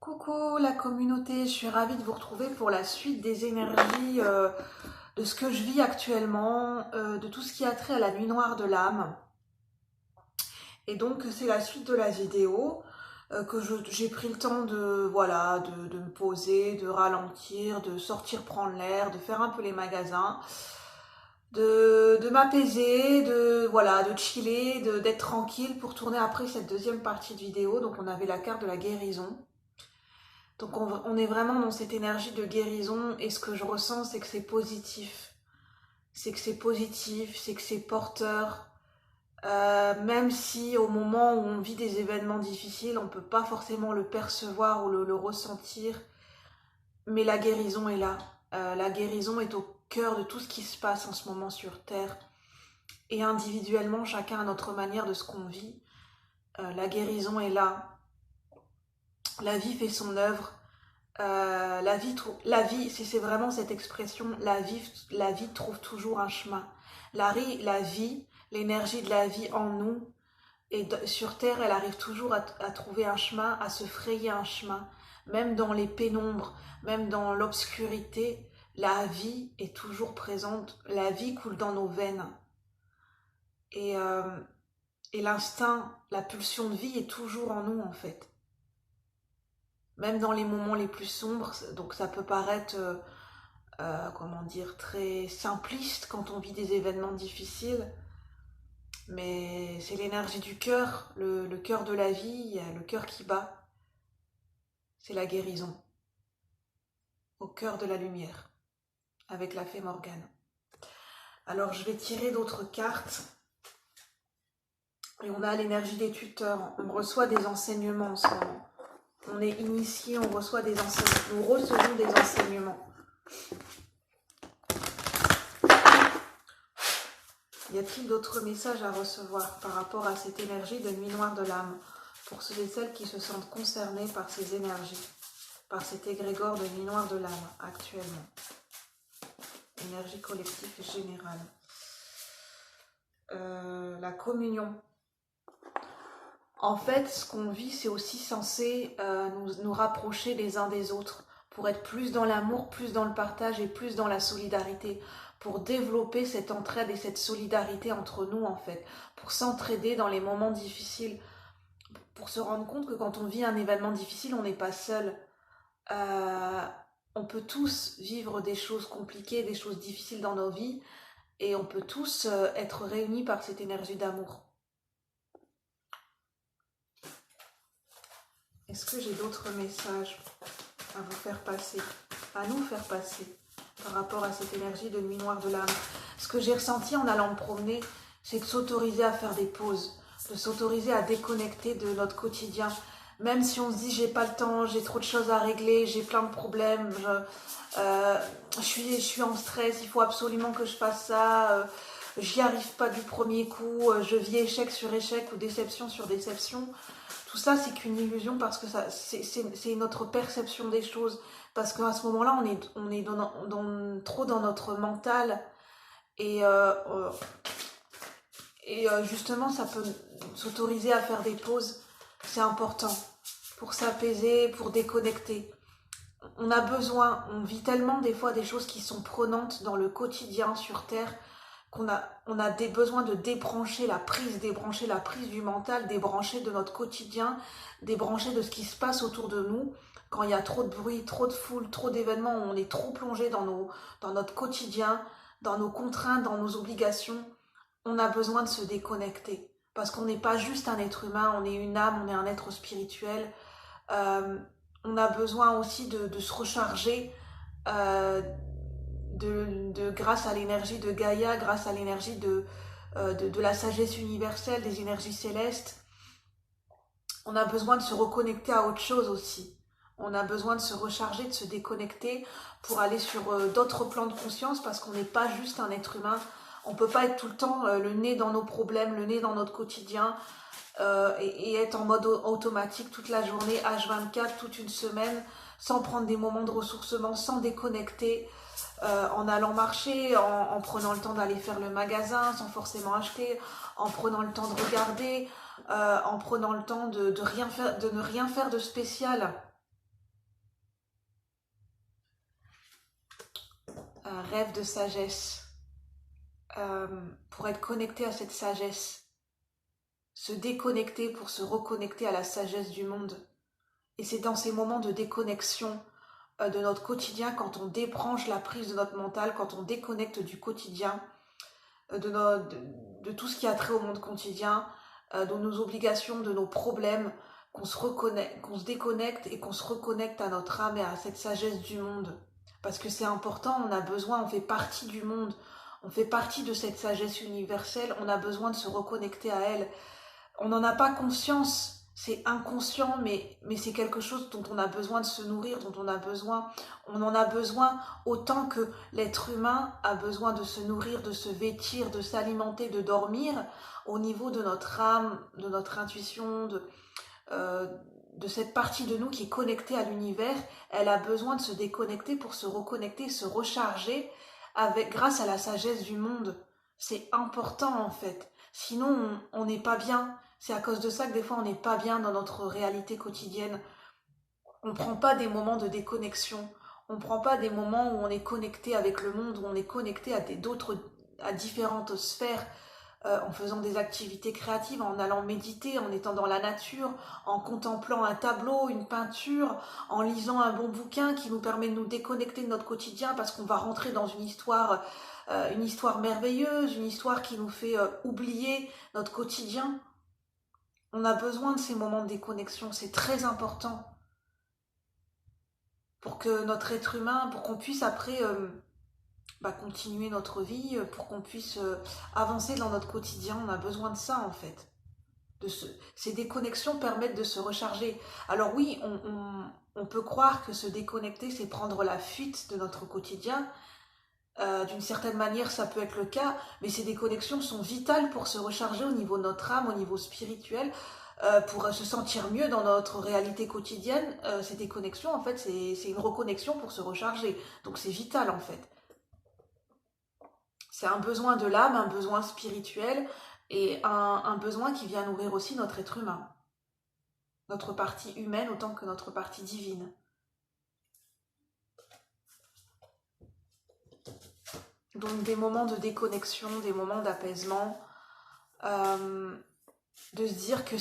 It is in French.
Coucou la communauté, je suis ravie de vous retrouver pour la suite des énergies de ce que je vis actuellement, de tout ce qui a trait à la nuit noire de l'âme. Et donc c'est la suite de la vidéo que j'ai pris le temps de, voilà, de me poser, de ralentir, de sortir prendre l'air, de faire un peu les magasins, de m'apaiser, voilà, de chiller, d'être tranquille pour tourner après cette deuxième partie de vidéo. Donc on avait la carte de la guérison. Donc on est vraiment dans cette énergie de guérison et ce que je ressens, c'est que c'est positif. C'est que c'est positif, c'est que c'est porteur. Même si au moment où on vit des événements difficiles, on ne peut pas forcément le percevoir ou le ressentir, mais la guérison est là. La guérison est au cœur de tout ce qui se passe en ce moment sur Terre. Et individuellement, chacun a notre manière de ce qu'on vit. La guérison est là. La vie fait son œuvre. La vie, c'est vraiment cette expression, la vie trouve toujours un chemin. La vie, l'énergie de la vie en nous, et sur Terre, elle arrive toujours à trouver un chemin, à se frayer un chemin. Même dans les pénombres, même dans l'obscurité, la vie est toujours présente. La vie coule dans nos veines. Et, euh, et l'instinct, la pulsion de vie est toujours en nous en fait. Même dans les moments les plus sombres, donc ça peut paraître, comment dire, très simpliste quand on vit des événements difficiles, mais c'est l'énergie du cœur, le cœur de la vie, le cœur qui bat, c'est la guérison, au cœur de la lumière, avec la fée Morgane. Alors je vais tirer d'autres cartes, et on a l'énergie des tuteurs, on reçoit des enseignements en ce moment. On est initié, on reçoit des enseignements, nous recevons des enseignements. Y a-t-il d'autres messages à recevoir par rapport à cette énergie de nuit noire de l'âme, pour ceux et celles qui se sentent concernés par ces énergies, par cet égrégore de nuit noire de l'âme actuellement? Énergie collective et générale. La communion. En fait, ce qu'on vit, c'est aussi censé nous rapprocher les uns des autres, pour être plus dans l'amour, plus dans le partage et plus dans la solidarité, pour développer cette entraide et cette solidarité entre nous en fait, pour s'entraider dans les moments difficiles, pour se rendre compte que quand on vit un événement difficile, on n'est pas seul. On peut tous vivre des choses compliquées, des choses difficiles dans nos vies, et on peut tous être réunis par cette énergie d'amour. Est-ce que j'ai d'autres messages à vous faire passer, à nous faire passer par rapport à cette énergie de nuit noire de l'âme? Ce que j'ai ressenti en allant me promener, c'est de s'autoriser à faire des pauses, de s'autoriser à déconnecter de notre quotidien. Même si on se dit j'ai pas le temps, j'ai trop de choses à régler, j'ai plein de problèmes, je suis en stress, il faut absolument que je fasse ça, j'y arrive pas du premier coup, je vis échec sur échec ou déception sur déception. Tout ça, c'est qu'une illusion parce que c'est notre perception des choses. Parce qu'à ce moment-là, on est trop dans notre mental. Et, justement, ça peut s'autoriser à faire des pauses. C'est important pour s'apaiser, pour déconnecter. On a besoin, on vit tellement des fois des choses qui sont prenantes dans le quotidien sur Terre qu'on a des besoins de débrancher la prise du mental, débrancher de notre quotidien, débrancher de ce qui se passe autour de nous. Quand il y a trop de bruit, trop de foule, trop d'événements, on est trop plongé dans notre quotidien, dans nos contraintes, dans nos obligations, on a besoin de se déconnecter. Parce qu'on n'est pas juste un être humain, on est une âme, on est un être spirituel. On a besoin aussi de se recharger, grâce à l'énergie de Gaïa, grâce à l'énergie de la sagesse universelle, des énergies célestes. On a besoin de se reconnecter à autre chose aussi. On a besoin de se recharger, de se déconnecter pour aller sur d'autres plans de conscience parce qu'on n'est pas juste un être humain. On ne peut pas être tout le temps le nez dans nos problèmes, le nez dans notre quotidien et être en mode automatique toute la journée, H24, toute une semaine, sans prendre des moments de ressourcement, sans déconnecter. En allant marcher, en prenant le temps d'aller faire le magasin sans forcément acheter, en prenant le temps de regarder, en prenant le temps de ne rien faire de spécial. un rêve de sagesse, pour être connecté à cette sagesse, se déconnecter pour se reconnecter à la sagesse du monde. Et c'est dans ces moments de déconnexion de notre quotidien, quand on débranche la prise de notre mental, quand on déconnecte du quotidien, de tout ce qui a trait au monde quotidien, de nos obligations, de nos problèmes, qu'on se déconnecte et qu'on se reconnecte à notre âme et à cette sagesse du monde. Parce que c'est important, on a besoin, on fait partie du monde, on fait partie de cette sagesse universelle, on a besoin de se reconnecter à elle. On n'en a pas conscience, c'est inconscient, mais c'est quelque chose dont on a besoin de se nourrir, dont on a besoin. On en a besoin autant que l'être humain a besoin de se nourrir, de se vêtir, de s'alimenter, de dormir, au niveau de notre âme, de notre intuition, de cette partie de nous qui est connectée à l'univers. Elle a besoin de se déconnecter pour se reconnecter, se recharger grâce à la sagesse du monde. C'est important en fait. Sinon, on n'est pas bien. C'est à cause de ça que des fois, on n'est pas bien dans notre réalité quotidienne. On ne prend pas des moments de déconnexion. On ne prend pas des moments où on est connecté avec le monde, où on est connecté à différentes sphères, en faisant des activités créatives, en allant méditer, en étant dans la nature, en contemplant un tableau, une peinture, en lisant un bon bouquin qui nous permet de nous déconnecter de notre quotidien parce qu'on va rentrer dans une histoire merveilleuse, une histoire qui nous fait oublier notre quotidien. On a besoin de ces moments de déconnexion, c'est très important pour que notre être humain, pour qu'on puisse après continuer notre vie, pour qu'on puisse avancer dans notre quotidien. On a besoin de ça en fait. Ces déconnexions permettent de se recharger. Alors oui, on peut croire que se déconnecter, c'est prendre la fuite de notre quotidien. D'une certaine manière, ça peut être le cas, mais ces déconnexions sont vitales pour se recharger au niveau de notre âme, au niveau spirituel, pour se sentir mieux dans notre réalité quotidienne. Ces déconnexions, en fait, c'est une reconnexion pour se recharger. Donc c'est vital en fait. C'est un besoin de l'âme, un besoin spirituel et un besoin qui vient nourrir aussi notre être humain, notre partie humaine autant que notre partie divine. Donc des moments de déconnexion, des moments d'apaisement, de se dire que